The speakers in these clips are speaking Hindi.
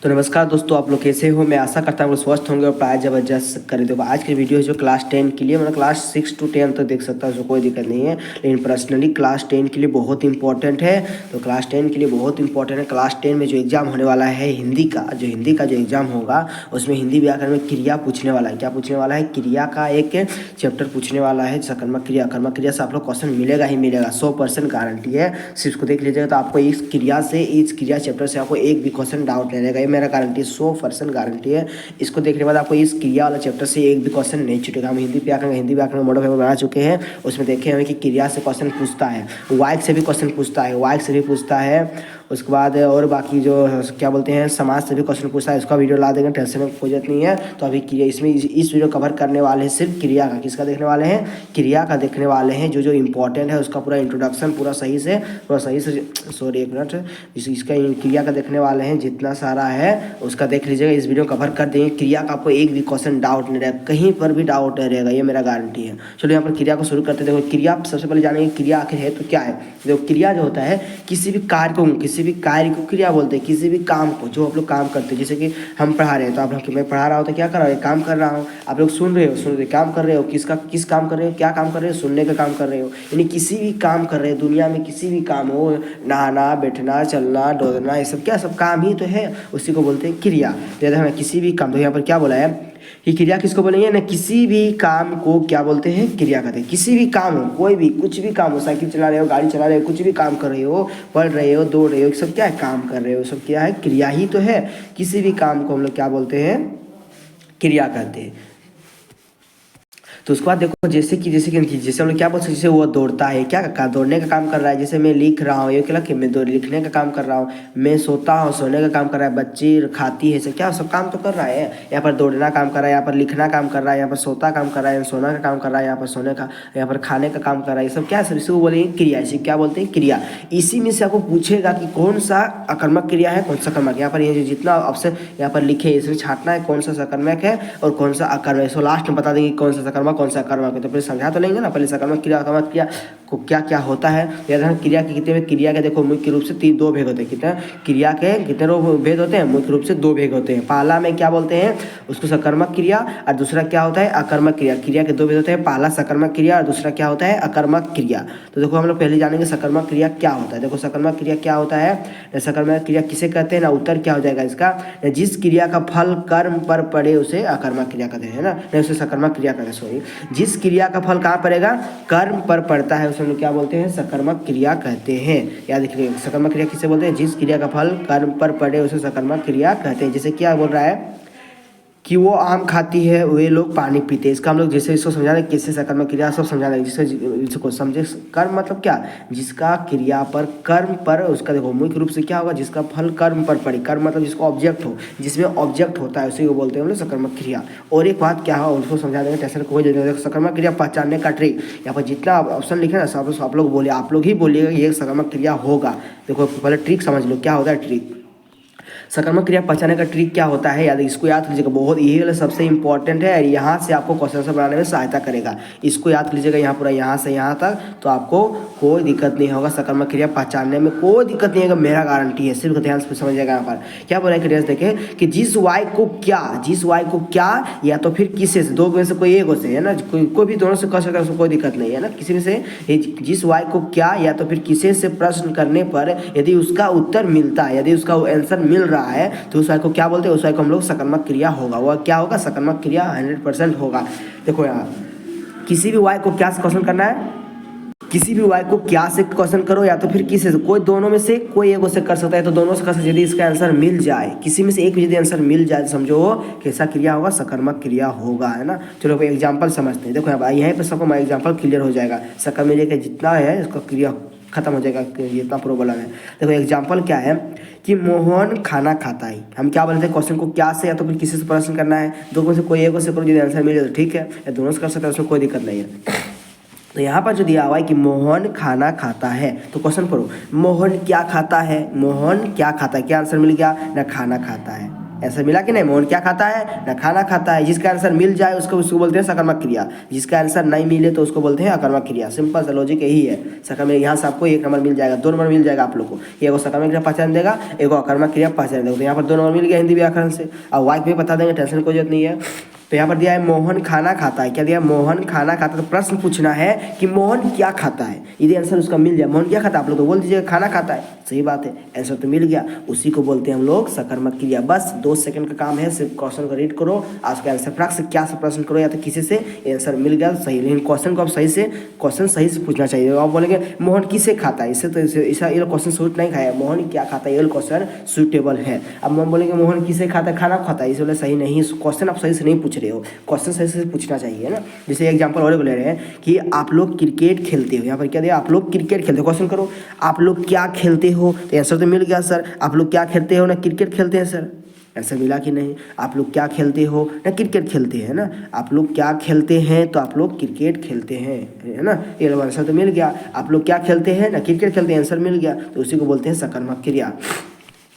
तो नमस्कार दोस्तों, आप लोग कैसे हो। मैं आशा करता हूँ स्वस्थ होंगे और पढ़ाई जबरदस्त करें। देखो आज की वीडियो है जो क्लास 10 के लिए, मतलब क्लास 6 to 10 तक देख सकता है, उसको कोई दिक्कत नहीं है। लेकिन पर्सनली क्लास 10 के लिए बहुत इंपॉर्टेंट है। तो क्लास 10 के लिए बहुत इंपॉर्टेंट है। क्लास 10 में जो एग्जाम होने वाला है हिंदी का जो एग्जाम होगा उसमें हिंदी व्याकरण में क्रिया पूछने वाला है। क्या पूछने वाला है? क्रिया का एक चैप्टर पूछने वाला है। सकर्मक क्रिया से आप लोग क्वेश्चन मिलेगा ही मिलेगा, 100% गारंटी है। सिर्फ इसको देख लीजिएगा तो आपको इस क्रिया चैप्टर से आपको एक भी क्वेश्चन डाउट नहीं रहेगा। मेरा गारंटी 100% गारंटी है। इसको देखने के बाद आपको इस क्रिया वाला चैप्टर से एक भी क्वेश्चन नहीं छूटेगा। हम हिंदी व्याकरण मॉडल पेपर बना चुके हैं, उसमें देखे हमें कि क्रिया से क्वेश्चन पूछता है, वाक्य से भी क्वेश्चन पूछता है, वाक्य से भी पूछता है। उसके बाद और बाकी जो क्या बोलते हैं समाज से भी क्वेश्चन पूछता है। इसका वीडियो ला देंगे, टेंशन में कोई जरूरत नहीं है। तो अभी क्रिया इसमें इस वीडियो कवर करने वाले हैं सिर्फ क्रिया का। किसका देखने वाले हैं? क्रिया का देखने वाले हैं। जो इंपॉर्टेंट है उसका पूरा इंट्रोडक्शन पूरा सही से सॉरी एक मिनट, इसका क्रिया का देखने वाले हैं। जितना सारा है उसका देख लीजिएगा, इस वीडियो कवर कर देंगे। क्रिया का आपको एक भी क्वेश्चन डाउट नहीं रहेगा, कहीं पर भी डाउट नहीं रहेगा, ये मेरा गारंटी है। चलो यहाँ पर क्रिया को शुरू करते हैं। देखो क्रिया सबसे पहले जानेंगे क्रिया आखिर है तो क्या है। देखो क्रिया जो होता है किसी भी कार्य को क्रिया बोलते हैं। किसी भी काम को जो आप लोग काम करते हैं, जैसे कि हम पढ़ा रहे हैं तो आप लोग, मैं पढ़ा रहा हूँ तो क्या कर रहा हूँ? काम कर रहा हूँ। आप लोग सुन रहे हो काम कर रहे हो। किस काम कर रहे हो? क्या काम कर रहे हो? सुनने का काम कर रहे हो। यानी किसी भी काम कर रहे हो, दुनिया में किसी भी काम हो, नहाना, बैठना, चलना, दौड़ना, ये सब क्या सब काम ही तो है, उसी को बोलते हैं क्रिया। तो देखना किसी भी काम, तो यहाँ पर क्या बोला है कि क्रिया किसको बोलेंगे ना? किसी भी काम को क्या बोलते हैं? क्रिया कहते हैं। किसी भी काम हो, कोई भी कुछ भी काम हो, साइकिल चला रहे हो, गाड़ी चला रहे हो, कुछ भी काम कर रहे हो, पढ़ रहे हो, दौड़ रहे हो, सब क्या है? काम कर रहे हो, सब क्या है? क्रिया ही तो है। किसी भी काम को हम लोग क्या बोलते हैं? क्रिया कहते हैं। तो उसके बाद देखो जैसे हम लोग क्या बोल सकते हैं, जैसे वो दौड़ता है, क्या दौड़ने का काम कर रहा है। जैसे मैं लिख रहा हूँ, ये क्या कि मैं लिखने का काम कर रहा हूँ। मैं सोता हूँ, सोने का काम कर रहा है। बच्ची खाती है, क्या सब काम तो कर रहा है। यहाँ पर दौड़ना काम कर रहा है, यहाँ पर लिखना काम कर रहा है, यहाँ पर सोता काम कर रहा है, सोना का काम कर रहा है, यहाँ पर सोने का, यहाँ पर खाने का काम कर रहा है। ये सब क्या है? इसी को बोलेंगे क्रिया। इसी क्या बोलते हैं? क्रिया। इसी में से आपको पूछेगा कि कौन सा अकर्मक क्रिया है, कौन सा कर्मक। यहाँ पर ये जितना ऑप्शन यहाँ पर लिखे इसमें छाटना है कौन सा सकर्मक है और कौन सा अकर्मक। इसको लास्ट में बता देंगे कौन सा सकर्मक कौन सा अकर्मक है। तो पहले समझा तो लेंगे ना, पहले सकर्मक क्रिया अकर्मक क्रिया को क्या क्या होता है। याद रखना क्रिया के कितने क्रिया के देखो मुख्य रूप से दो भेद होते हैं। कितने क्रिया के कितने भेद होते हैं? मुख्य रूप से दो भेद होते हैं। पहला में क्या बोलते हैं उसको सकर्मक क्रिया, और दूसरा क्या होता है? अकर्मक क्रिया। क्रिया के दो भेद होते हैं, पहला सकर्मक क्रिया और दूसरा क्या होता है? अकर्मक क्रिया। तो देखो हम लोग पहले जानेंगे सकर्मक क्रिया क्या होता है। देखो सकर्मक क्रिया क्या होता है, सकर्मक क्रिया किसे कहते हैं ना, उत्तर क्या हो जाएगा इसका, जिस क्रिया का फल कर्म पर पड़े उसे अकर्मक क्रिया कहते हैं ना, नहीं उसे सकर्मक क्रिया कहते हैं। सॉरी, जिस क्रिया का फल कहाँ पड़ेगा? कर्म पर पड़ता है, उसे हम लोग क्या बोलते हैं? सकर्मक क्रिया कहते हैं। याद रखिए सकर्मक क्रिया किसे बोलते हैं? जिस क्रिया का फल कर्म पर पड़े उसे सकर्मक क्रिया कहते हैं। जैसे क्या बोल रहा है कि वो आम खाती है, वे लोग पानी पीते हैं। इसका हम लोग जैसे इसको समझा रहे किससे सकर्मक क्रिया सब समझा रहे, जिसको समझे। कर्म मतलब क्या? जिसका क्रिया पर कर्म पर उसका देखो मुख्य रूप से क्या होगा? जिसका फल कर्म पर पड़े। कर्म मतलब जिसको ऑब्जेक्ट हो, जिसमें ऑब्जेक्ट होता है उसी को बोलते हैं हम लोग सकर्मक क्रिया। और एक बात क्या है उसको समझा देंगे, टेंशन कोई जरूरत नहीं। सकर्मक क्रिया पहचानने का ट्रिक, यहाँ पर जितना ऑप्शन लिखे ना सब आप लोग बोलिए, आप लोग ही बोलिएगा कि ये सकर्मक क्रिया होगा। देखो पहले ट्रिक समझ लो क्या होता है ट्रिक। सकर्मक क्रिया पहचानने का ट्रिक क्या होता है, इसको याद कीजिएगा, बहुत यही वाला सबसे इंपॉर्टेंट है। यहाँ से आपको क्वेश्चन आंसर बनाने में सहायता करेगा। इसको याद कीजिएगा, यहाँ पूरा यहाँ से यहाँ तक, तो आपको कोई दिक्कत नहीं होगा। सकर्मक क्रिया पहचानने में कोई दिक्कत नहीं होगा, मेरा गारंटी है। सिर्फ ध्यान से समझिएगा। यहाँ पर क्या बोला है देखें कि जिस वाय को क्या या तो फिर किसे से, दो में से कोई एक से है ना, कोई भी दोनों से कर सकता है, उसको कोई दिक्कत नहीं है ना। किसी में से जिस वाय को क्या या तो फिर किसे से प्रश्न करने पर यदि उसका उत्तर मिलता है, यदि उसका आंसर मिल रहा है तो उस वाक्य को क्या बोलते हैं? उस वाक्य को हम लोग सकर्मक क्रिया होगा। वह क्या होगा? सकर्मक क्रिया 100% होगा। देखो यहाँ किसी भी वाक्य को क्या से क्वेश्चन करना है, किसी भी वाक्य को क्या से क्वेश्चन करो या तो फिर किसी से, कोई दोनों में से कोई एक से कर सकता है, तो दोनों से कर सकते। यदि इसका आंसर मिल जाए, किसी में से एक भी यदि आंसर मिल जाए तो समझो कैसा क्रिया होगा? सकर्मक क्रिया होगा, है ना। चलो एग्जाम्पल समझते हैं। देखो यहीं पर सबको एग्जाम्पल क्लियर हो जाएगा। सकर्मक जितना है इसका क्रिया खत्म हो जाएगा, जितना प्रॉब्लम है। देखो एग्जाम्पल क्या है कि मोहन खाना खाता है। हम क्या बोलते हैं? क्वेश्चन को क्या से या तो फिर किसी से प्रश्न करना है, दो में से कोई एक से करो, यदि आंसर मिले तो ठीक है, या दोनों से कर सकते हैं, उसमें कोई दिक्कत नहीं है। तो यहाँ पर जो दिया हुआ है कि मोहन खाना खाता है, तो क्वेश्चन करो मोहन क्या खाता है? मोहन क्या खाता है? क्या आंसर मिल गया ना? खाना खाता है। आंसर मिला कि नहीं। मोहन क्या खाता है ना खाना खाता है। जिसका आंसर मिल जाए उसको बोलते हैं सकर्मक क्रिया, जिसका आंसर नहीं मिले तो उसको बोलते हैं अकर्मक क्रिया। सिंपल सा लॉजिक यही है। सकर्मक यहाँ से आपको 1 नंबर मिल जाएगा, 2 नंबर मिल जाएगा आप लोग को। एगो सकर्मक क्रिया पहचान देगा, एगो अकर्मक क्रिया पहचान देगा। तो यहाँ पर 2 नंबर मिल गया हिंदी व्याकरण से। और वाक्य भी बता देंगे, टेंशन कोई जरूरत नहीं है। तो यहाँ पर दिया है मोहन खाना खाता है। क्या दिया? मोहन खाना खाता है। तो प्रश्न पूछना है कि मोहन क्या खाता है। यदि आंसर उसका मिल जाए मोहन क्या खाता है, आप लोग तो बोल दीजिएगा खाना खाता है। सही बात है, आंसर तो मिल गया। उसी को बोलते हैं हम लोग सकर्मक क्रिया। बस 2 सेकंड का काम है, सिर्फ क्वेश्चन को रीड करो, आज का आंसर फटाक से क्या से प्रश्न करो, या तो किसी से आंसर मिल गया सही। लेकिन क्वेश्चन को आप क्वेश्चन सही से पूछना चाहिए। आप बोलेंगे मोहन किसे खाता है, इससे तो ऐसा ये क्वेश्चन सूट नहीं खाया। मोहन क्या खाता है ये क्वेश्चन सूटेबल है। अब हम बोलेंगे मोहन किसे खाता है, खाना खाता है, इसलिए सही नहीं। क्वेश्चन आप सही से नहीं पूछ रहे हो, क्वेश्चन सही से पूछना चाहिए ना। जैसे एग्जांपल और ले रहे हैं कि आप लोग क्रिकेट खेलते हो। यहाँ पर क्या दिया? आप लोग क्रिकेट खेलते हो। क्वेश्चन करो आप लोग क्या खेलते हो, तो आंसर तो मिल गया सर। आप लोग क्या खेलते हो ना क्रिकेट खेलते हैं सर, आंसर मिला कि नहीं। आप लोग क्या खेलते हो ना क्रिकेट खेलते हैं ना। आप लोग क्या खेलते हैं तो आप लोग क्रिकेट खेलते हैं, है ना। ये आंसर तो मिल गया। आप लोग क्या खेलते हैं ना क्रिकेट खेलते हैं, आंसर मिल गया। तो उसी को बोलते हैं सकर्मक क्रिया।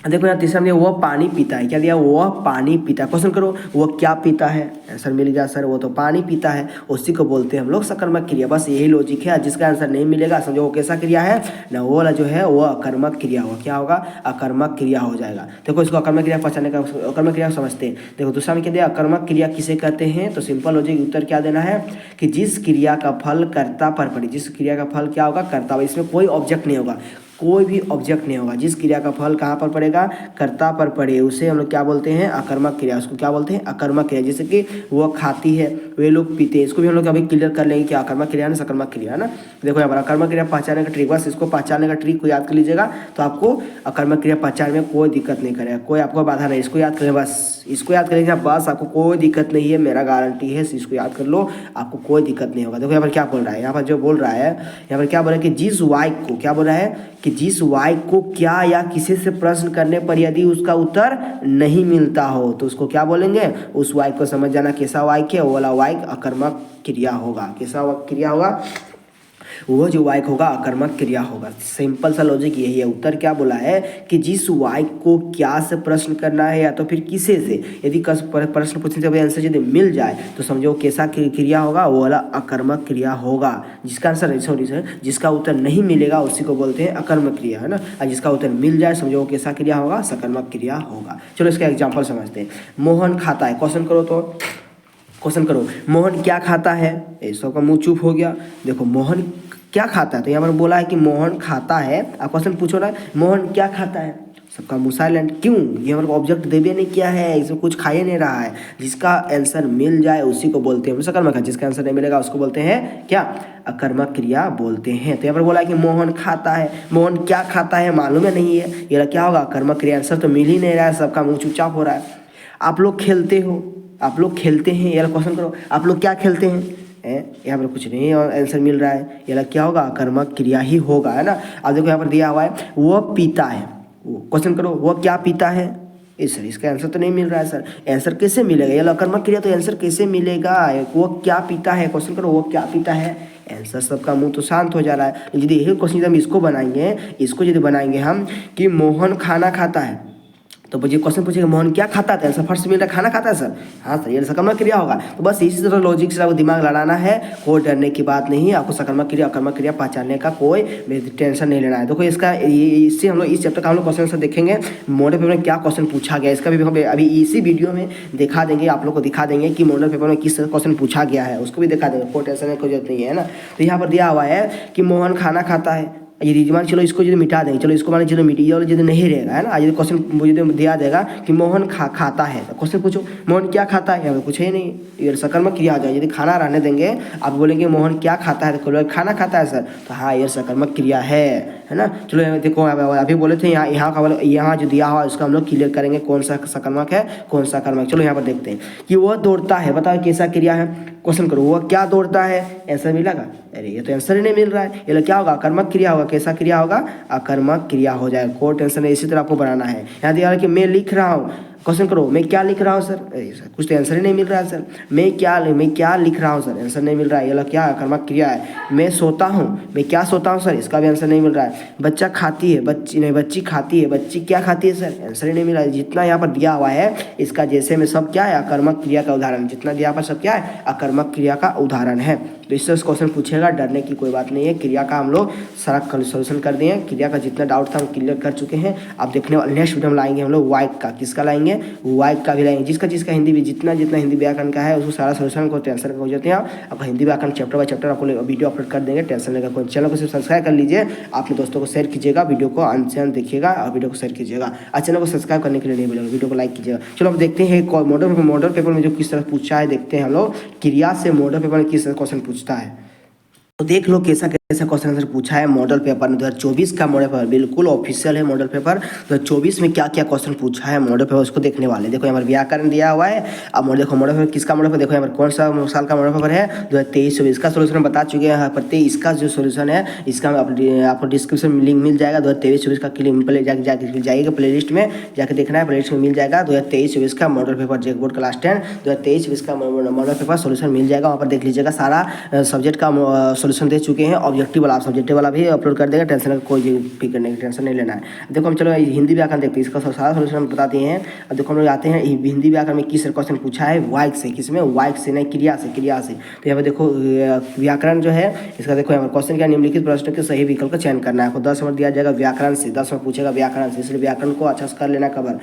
देखो यहाँ तीसरा में वह पानी पीता है। क्या दिया? वह पानी पीता है। क्वेश्चन करो वह क्या पीता है, आंसर मिल गया सर, वो तो पानी पीता है। उसी को बोलते हैं हम लोग सकर्मक क्रिया। बस यही लॉजिक है। जिसका आंसर नहीं मिलेगा समझो वो कैसा क्रिया है ना, वो वाला जो है वो अकर्मक क्रिया होगा। क्या होगा? अकर्मक क्रिया हो जाएगा। देखो इसको अकर्मक क्रिया पहचानने का, अकर्मक क्रिया समझते हैं। देखो दूसरा में क्या दिया? अकर्मक क्रिया किसे कहते हैं, तो सिंपल लॉजिक उत्तर क्या देना है कि जिस क्रिया का फल कर्ता पर पड़े। जिस क्रिया का फल क्या होगा? कर्ता। इसमें कोई ऑब्जेक्ट नहीं होगा, कोई भी ऑब्जेक्ट नहीं होगा। जिस क्रिया का फल कहाँ पर पड़ेगा? कर्ता पर पड़े, उसे हम लोग क्या बोलते हैं? अकर्मक क्रिया। उसको क्या बोलते हैं? अकर्मक क्रिया। जैसे कि वो खाती है, वे लोग पीते हैं, इसको भी हम लोग अभी क्लियर कर लेंगे कि अकर्मक क्रिया है ना सकर्मक क्रिया है ना। देखो यहाँ पर अकर्मक क्रिया पहचानने का ट्रिक, बस इसको पहचानने का ट्रिक को याद कर लीजिएगा तो आपको अकर्मक क्रिया पहचान में कोई दिक्कत नहीं करेगा, कोई आपको बाधा नहीं। इसको याद करें, बस इसको याद करेंगे बस, आपको कोई दिक्कत नहीं है, मेरा गारंटी है। इसको याद कर लो, आपको कोई दिक्कत नहीं होगा। देखो यहाँ पर क्या बोल रहा है, यहाँ पर जो बोल रहा है, यहाँ पर क्या बोल रहा है कि जिस वाक्य को, क्या बोल रहा है कि जिस वाक्य को क्या या किसी से प्रश्न करने पर यदि उसका उत्तर नहीं मिलता हो तो उसको क्या बोलेंगे? उस वाक्य को समझ जाना कैसा वाक्य है, वो वाला वाक्य अकर्मक क्रिया होगा। कैसा क्रिया होगा? वो जो वाक्य होगा अकर्मक क्रिया होगा। सिंपल सा लॉजिक यही है। उत्तर क्या बोला है कि जिस वाक्य को क्या से प्रश्न करना है या तो फिर किसे से, यदि प्रश्न पूछने से आंसर यदि मिल जाए तो समझो कैसा क्रिया होगा, वो वाला अकर्मक क्रिया होगा। जिसका आंसर सॉरी सर जिसका उत्तर नहीं मिलेगा उसी को बोलते हैं अकर्मक क्रिया, है ना। और जिसका उत्तर मिल जाए समझो कैसा क्रिया होगा? सकर्मक क्रिया होगा। चलो इसका एग्जाम्पल समझते हैं। मोहन खाता है। क्वेश्चन करो तो क्वेश्चन करो मोहन क्या खाता है। सबका मुंह चुप हो गया। देखो मोहन क्या खाता है, तो यहाँ पर बोला है कि मोहन खाता है। आप क्वेश्चन पूछो ना मोहन क्या खाता है, सबका मुंह साइलेंट। क्यों? ये हमारे ऑब्जेक्ट देवे नहीं किया है, इसमें कुछ खा ही नहीं रहा है। जिसका आंसर मिल जाए उसी को बोलते हैं सकर्मक। जिसका आंसर नहीं मिलेगा उसको बोलते हैं क्या? अकर्मक क्रिया बोलते हैं। तो यहाँ पर बोला है कि मोहन खाता है। मोहन क्या खाता है मालूम है नहीं है, ये क्या होगा? अकर्मक क्रिया। आंसर तो मिल ही नहीं रहा है, सबका मुँह चुपचाप हो रहा है। आप लोग खेलते हो, आप लोग खेलते हैं, ये क्वेश्चन करो आप लोग क्या खेलते हैं, यहाँ पर कुछ नहीं आंसर मिल रहा है, ये क्या होगा? अकर्मक क्रिया ही होगा, है ना। अब देखो यहाँ पर दिया हुआ है वो पीता है। क्वेश्चन करो वो क्या पीता है। सर इसका आंसर तो नहीं मिल रहा है सर, आंसर कैसे मिलेगा? ये अकर्मक क्रिया तो आंसर कैसे मिलेगा? वो क्या पीता है। क्वेश्चन करो वो क्या पीता है, आंसर सबका मुंह तो शांत हो जा रहा है। यदि यही क्वेश्चन हम इसको बनाएंगे हम कि मोहन खाना खाता है, तो मुझे क्वेश्चन पूछेगा मोहन क्या खाता है, आंसर फर्स्ट मिल रहा है खाना खाता है सर। हाँ सर, ये सकर्मक क्रिया होगा। तो बस इसी तरह लॉजिक से आपको दिमाग लड़ाना है, कोई डरने की बात नहीं। आपको सकर्मक क्रिया अकर्मक क्रिया पहचानने का कोई टेंशन नहीं लेना है। देखो इसका इससे हम लोग इस चैप्टर का हम लोग क्वेश्चन आंसर देखेंगे, मॉडल पेपर में क्या क्वेश्चन पूछा गया, इसका भी हम अभी इसी वीडियो में दिखा देंगे। आप लोग को दिखा देंगे कि मॉडल पेपर में किस क्वेश्चन पूछा गया है, उसको भी दिखा देंगे। कोई टेंशन की जरूरत नहीं है ना। तो यहाँ पर दिया हुआ है कि मोहन खाना खाता है। ये मान चलो इसको जो मिटा देंगे, चलो इसको मान चलो मिटी और जो नहीं रहेगा, है ना। आज क्वेश्चन मुझे दिया जाएगा कि मोहन खाता है, तो क्वेश्चन पूछो मोहन क्या खाता है, यहाँ पे कुछ है नहीं, ये सकर्मक क्रिया आ जाए। यदि खाना रहने देंगे, आप बोलेंगे मोहन क्या खाता है, तो खाना खाता है सर, तो हाँ ये सकर्मक क्रिया है ना। चलो देखो अभी बोले थे यहाँ जो दिया हुआ इसका हम लोग क्लियर करेंगे कौन सा सकर्मक है कौन सा कर्मक। चलो यहाँ पर देखते हैं कि वह दौड़ता है, बताओ कैसा क्रिया है। क्वेश्चन करो वह क्या दौड़ता है, आंसर मिलेगा? अरे ये तो आंसर ही नहीं मिल रहा है। ये क्या होगा? अकर्मक क्रिया होगा। कैसा क्रिया होगा? अकर्मक क्रिया हो जाएगा। कोई टेंशन नहीं, इसी तरह आपको बनाना है। यहाँ दिया है कि मैं लिख रहा हूँ, क्वेश्चन करो, मैं क्या लिख रहा हूँ सर? सर कुछ तो आंसर ही नहीं मिल रहा है सर। मैं क्या लिख रहा हूँ सर? आंसर नहीं मिल रहा है। ये क्या कर्मक क्रिया है। मैं सोता हूँ, मैं क्या सोता हूँ सर? इसका भी आंसर नहीं मिल रहा है। बच्चा खाती है, बच्ची खाती है, बच्ची क्या खाती है सर? आंसर ही नहीं मिल रहा है। जितना यहाँ पर दिया हुआ है इसका जैसे में सब क्या है, अकर्मक क्रिया का उदाहरण। जितना दिया पर सब क्या है, अकर्मक क्रिया का उदाहरण है। तो इससे क्वेश्चन पूछेगा, डरने की कोई बात नहीं है। क्रिया का हम लोग सारा सोल्यूशन कर दिए। क्रिया का जितना डाउट था हम क्लियर कर चुके हैं। अब देखने वाले नेक्स्ट वीडियो में लाएंगे हम लोग वाइक का। किसका लाएंगे? वाइक का भी लाएंगे। जिसका हिंदी भी जितना हिंदी व्याकरण का है उसको सारा सोल्यूशन को टेंशन हो जाते हैं। आपको हिंदी व्याकरण चैप्टर बाय चैप्टर आपको वीडियो अपलोड कर देंगे, टेंशन लेकर कोई। चैनल को सिर्फ सब्सक्राइब कर लीजिए, अपने दोस्तों को शेयर कीजिएगा, वीडियो को अंत से अंत देखिएगा और वीडियो को शेयर कीजिएगा। और चैनल को सब्सक्राइब करने के लिए नहीं भूलिएगा, वीडियो को लाइक कीजिएगा। चलो अब देखते हैं मॉडल पेपर में जो किस तरह पूछा है, देखते हैं हम लोग क्रिया से मॉडल पेपर में किस तरह क्वेश्चन पूछता है। तो देख लो कैसा क्वेश्चन आंसर पूछा है मॉडल पेपर में। 2024 का मॉडल पेपर बिल्कुल ऑफिशियल है। मॉडल पेपर 2024 में क्या क्या क्वेश्चन पूछा है मॉडल पेपर, उसको देखने वाले। देखो यहाँ पर व्याकरण दिया हुआ है। अब देखो मॉडल पेपर किसका मॉडल पेपर, देखो यहाँ पर कौन सा साल का मॉडल पेपर है, 2023-24 का सोल्यूशन बता चुके हैं यहाँ पर। इसका जो सोल्यूशन है इसका आपको डिस्क्रिप्शन में लिंक मिल जाएगा। 2023-24 का लिंक पहले जाइएगा प्ले लिस्ट में जाकर देखना है, प्ले लिस्ट में मिल जाएगा। 2023-24 का मॉडल पेपर जेक बोर्ड क्लास 10 2023-24 का मॉडल पेपर सोल्यूशन मिल जाएगा। वहाँ पर देख लीजिएगा, सारा सब्जेक्ट का सोल्यूशन दे चुके हैं। ऑब्जेक्टिव वाला, सब्जेक्टिव वाला भी अपलोड कर देगा। टेंशन कोई फिक्र नहीं, टेंशन नहीं लेना है। देखो हम चलो हिंदी व्याकरण देखते हैं, इसका सारा सोल्यूशन हम बताते हैं। अब देखो हम लोग आते हैं हिंदी व्याकरण में किस क्वेश्चन पूछा है, वाइक से। किसमें? वाइक से नहीं, क्रिया से। तो यहाँ पर देखो व्याकरण जो है इसका, देखो यहाँ पर क्वेश्चन क्या, निम्नलिखित प्रश्न के सही विकल्प का चयन करना है। आपको 10 नंबर दिया जाएगा व्याकरण से, 10 नंबर पूछेगा व्याकरण से, इसलिए व्याकरण को अच्छा से कर लेना कवर।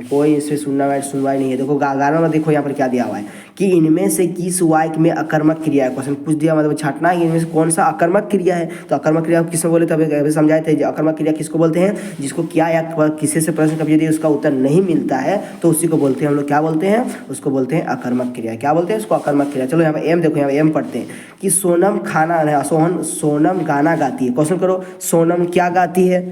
कोई इसमें सुनवाई नहीं है। देखो 11 में देखो यहाँ पर क्या दिया हुआ है कि इनमें से किस वाइक में अकर्मक क्रिया है। क्वेश्चन पूछ दिया, मतलब छाटना है इनमें से कौन सा अकर्मक क्रिया है। तो अकर्मक क्रिया किसको बोले थे, अभी समझाए थे। अकर्मक क्रिया किसको बोलते हैं? जिसको क्या या किसी से प्रश्न कभी यदि उसका उत्तर नहीं मिलता है तो उसी को बोलते हैं हम लोग, क्या बोलते हैं उसको? बोलते हैं अकर्मक क्रिया। क्या बोलते हैं उसको? अकर्मक क्रिया। चलो यहाँ पे एम देखो, यहाँ पे एम पढ़ते हैं कि सोनम गाना गाती है। क्वेश्चन करो, सोनम क्या गाती है?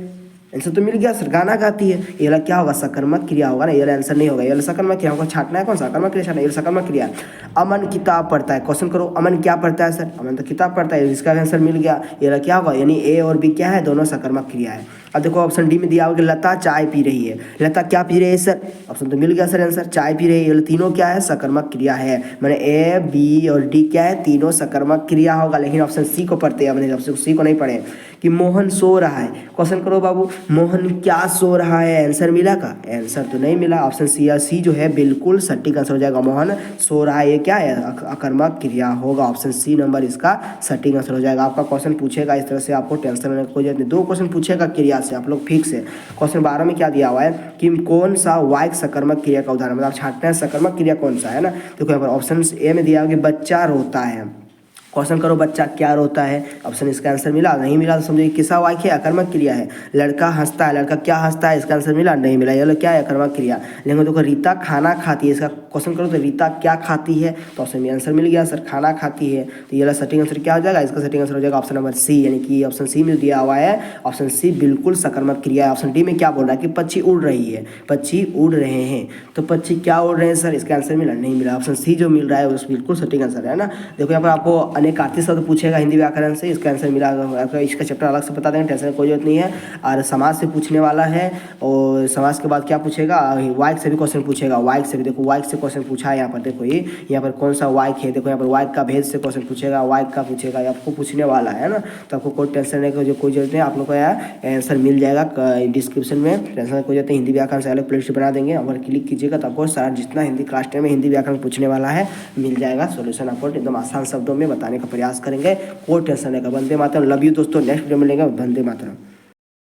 आंसर तो मिल गया सर, गाना गाती है। ये वाला क्या होगा? सकर्मक क्रिया होगा ना, ये आंसर नहीं होगा। ये वाला सकर्मक क्रिया, हमको छाटना है कौन सा? सकर्मक क्रिया छाटना, ये सकर्मक क्रिया। अमन किताब पढ़ता है। क्वेश्चन करो, अमन क्या पढ़ता है सर? अमन तो किताब पढ़ता है, इसका आंसर मिल गया। ये वाला क्या होगा? यानी ए और बी क्या है? दोनों सकर्मक क्रिया है। अब देखो ऑप्शन डी में दिया होगा लता चाय पी रही है। लता क्या पी रही है सर? ऑप्शन तो मिल गया सर, आंसर चाय पी रही है। तीनों क्या है? सकर्मक क्रिया है। मैंने ए बी और डी क्या है? तीनों सकर्मक क्रिया होगा। लेकिन ऑप्शन सी को पढ़ते हैं, मैंने ऑप्शन सी को नहीं पढ़े कि मोहन सो रहा है। क्वेश्चन करो बाबू, मोहन क्या सो रहा है? आंसर मिला का? आंसर तो नहीं मिला। ऑप्शन सी जो है बिल्कुल सटीक आंसर हो जाएगा। मोहन सो रहा है, ये क्या है? अकर्मक क्रिया होगा। ऑप्शन सी नंबर इसका सटीक आंसर हो जाएगा। आपका क्वेश्चन पूछेगा इस तरह से, आपको टेंशन लेने की कोई जरूरत नहीं। 2 क्वेश्चन पूछेगा क्रिया से, आप लोग फिक्स है। क्वेश्चन 12 में क्या दिया हुआ है कि कौन सा वाइक सकर्मक क्रिया का उदाहरण, मतलब छाटना है सकर्मक क्रिया कौन सा है ना। देखो यहाँ पर ऑप्शन ए में दिया हुआ कि बच्चा रोता है। क्वेश्चन करो, बच्चा क्या रोता है? ऑप्शन इसका आंसर मिला, नहीं मिला तो समझिए किसका वाक्य है? अकर्मक क्रिया है। लड़का हंसता है, लड़का क्या हंसता है? इसका आंसर मिला, नहीं मिला। ये लोग क्या है? अकर्मक क्रिया। लेकिन देखो रीता खाना खाती है, इसका क्वेश्चन करो तो रीता क्या खाती है? तो ऑप्शन में आंसर मिल गया सर, खाना खाती है। तो ये सटिंग आंसर क्या हो जाएगा? इसका सटिंग आंसर हो जाएगा ऑप्शन नंबर सी, यानी कि ऑप्शन सी में दिया हुआ है ऑप्शन सी बिल्कुल सकर्मक क्रिया है। ऑप्शन डी में क्या बोल रहा है कि पक्षी उड़ रही है, पक्षी उड़ रहे हैं। तो पक्षी क्या उड़ रहे हैं सर? इसका आंसर मिला, नहीं मिला। ऑप्शन सी जो मिल रहा है उस बिल्कुल सटिंग आंसर है ना। देखो यहाँ पर आपको अनेकार्थी शब्द पूछेगा हिंदी व्याकरण से, इसका आंसर मिला। इसका चैप्टर अलग से बता देंगे, टेंशन कोई जरूरत नहीं है। और समाज से पूछने वाला है, और समाज के बाद क्या पूछेगा? वाइक से भी क्वेश्चन पूछेगा। वाइक से भी देखो, वाइक से क्वेश्चन पूछा है यहाँ पर। देखो ये यहाँ पर कौन सा वाइक है? देखो यहाँ पर वाइक का भेद से क्वेश्चन पूछेगा, वाइक का पूछेगा, आपको पूछने वाला है ना। तो आपको कोई टेंशन नहीं, जो कोई जरूरत नहीं, आप लोग को यहाँ आंसर मिल जाएगा डिस्क्रिप्शन में। टेंशन कोई जरूरत नहीं, हिंदी व्याकरण से अलग प्लेलिस्ट बना देंगे। अगर क्लिक कीजिएगा तो आपको सारा जितना हिंदी क्लास 10 में हिंदी व्याकरण पूछने वाला है मिल जाएगा। सोल्यूशन आपको एकदम आसान शब्दों में बताने का प्रयास करेंगे। कोई टेंशन नहीं। वंदे मातरम। लव यू दोस्तों, नेक्स्ट वीडियो में मिलेंगे। वंदे मातरम।